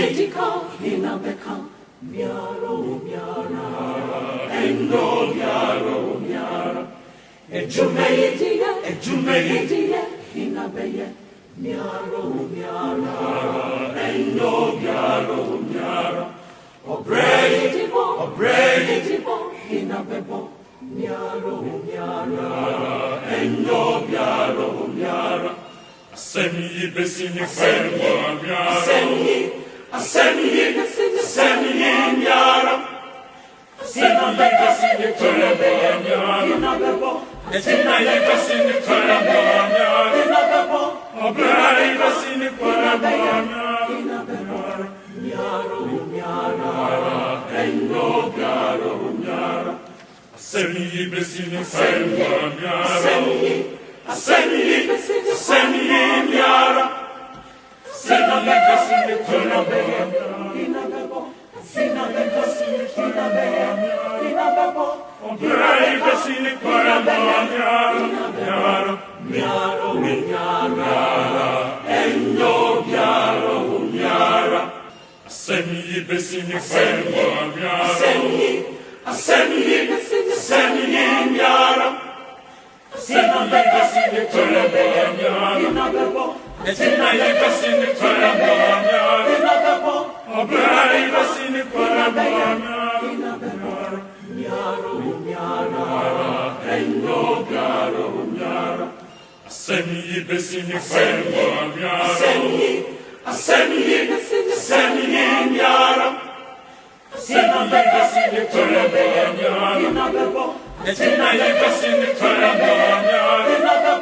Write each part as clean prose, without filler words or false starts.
Edika, Inabeka, Miaro, Miara, Endo, Miaro, Miara, Ejumedia, Inabeye, Miaro, Miara, Endo, Miaro, Miara, Obredibo, Inabebo, Miaro, Miara, Endo, Miaro, Miara, Semi besini fermo miara. Semi miara. Sina besini fermo miara. Sina besini fermo miara. Obrai besini fermo miara. Miaro miara. Endo miaro miara. Semi besini fermo miara. Semi miara, sina besini fermo miara, obrai besini fermo miara, miaro miara, endo miaro miara, semi besini fermo miara, semi miara. Sina besini fermo miara. Sina besini fermo miara. Obrai besini fermo miara. Miaro miara. Endo miaro miara. Semi besini fermo miara. Semi miara. Sina besini fermo miara. Sina besini fermo miara.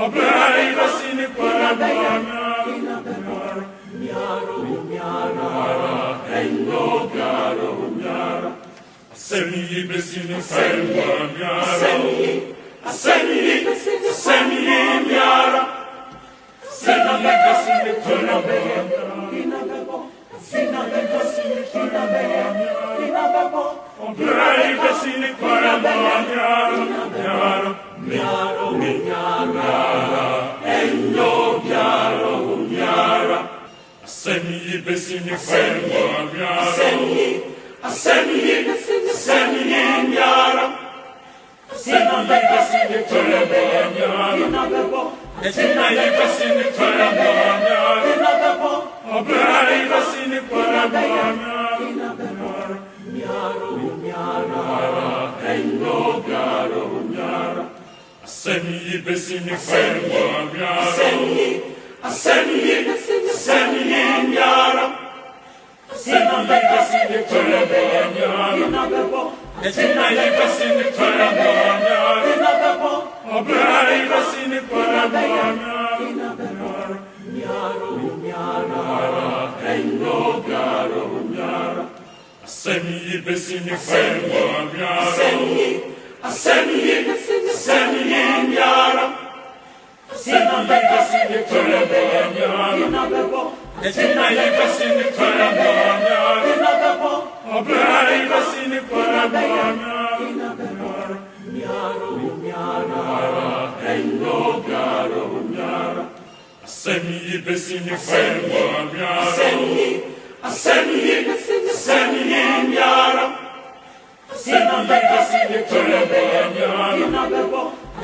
Obrai besini fermo miara. Miaro miara. Endo miaro miara. Semi besini fermo miara. Semi miara. Sina besini fermo miara. Sina besini fermo miara. Obrai besini fermo miara. Miaro miara. Endo miaro miara. Semi besini fermo miara. Semi miara. Sina besini fermo miara. Sina besini fermo miara. Obrai besini fermo miara. Miaro miara. Endo miaro miara. Semi besini fermo miara. Semi miara. Sina besini fermo miara. Sina besini fermo miara. Obrai besini fermo miara. Miaro miara. Endo miaro miara. Semi besini fermo miara. Semi miara. Sina besini fermo miara. Sina besini fermo miara. Obrai besini fermo miara. Miaro miara. Endo miaro miara. Semi besini fermo miara. Semi miara. Sina besini fermo miara.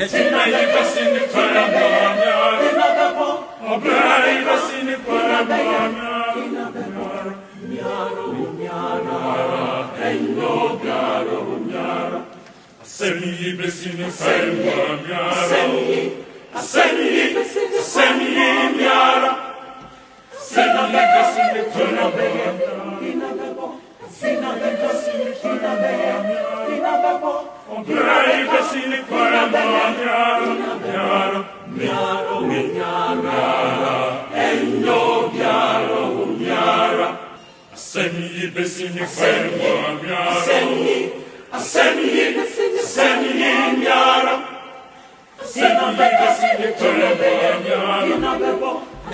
Sina besini fermo miara. Obrai besini fermo miara. Miaro miara. Endo miaro miara. Semi besini fermo miara. Semi miara. Sina besini fermo miara. Sina besini fermo miara. Obrai besini fermo miara. Miaro miara. Endo miaro miara. Semi besini fermo miara. Semi miara. Sina besini fermo miara.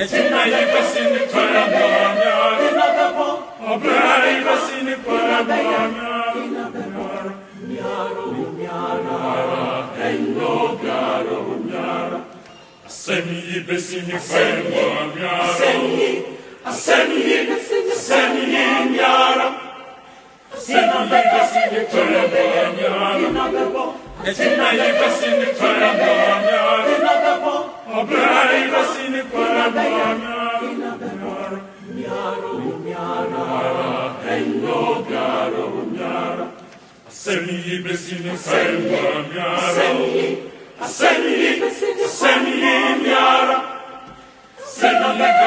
Sina besini fermo miara. Obrai besini fermo miara. Miaro miara. Endo miaro miara. Semi besini fermo miara. Senin yaram, senin yekasini karadan yaram, senin yekasini karadan yaram, abray yekasini karadan yaram, senin yekasini karadan yaram, senin yaram, senin yekasini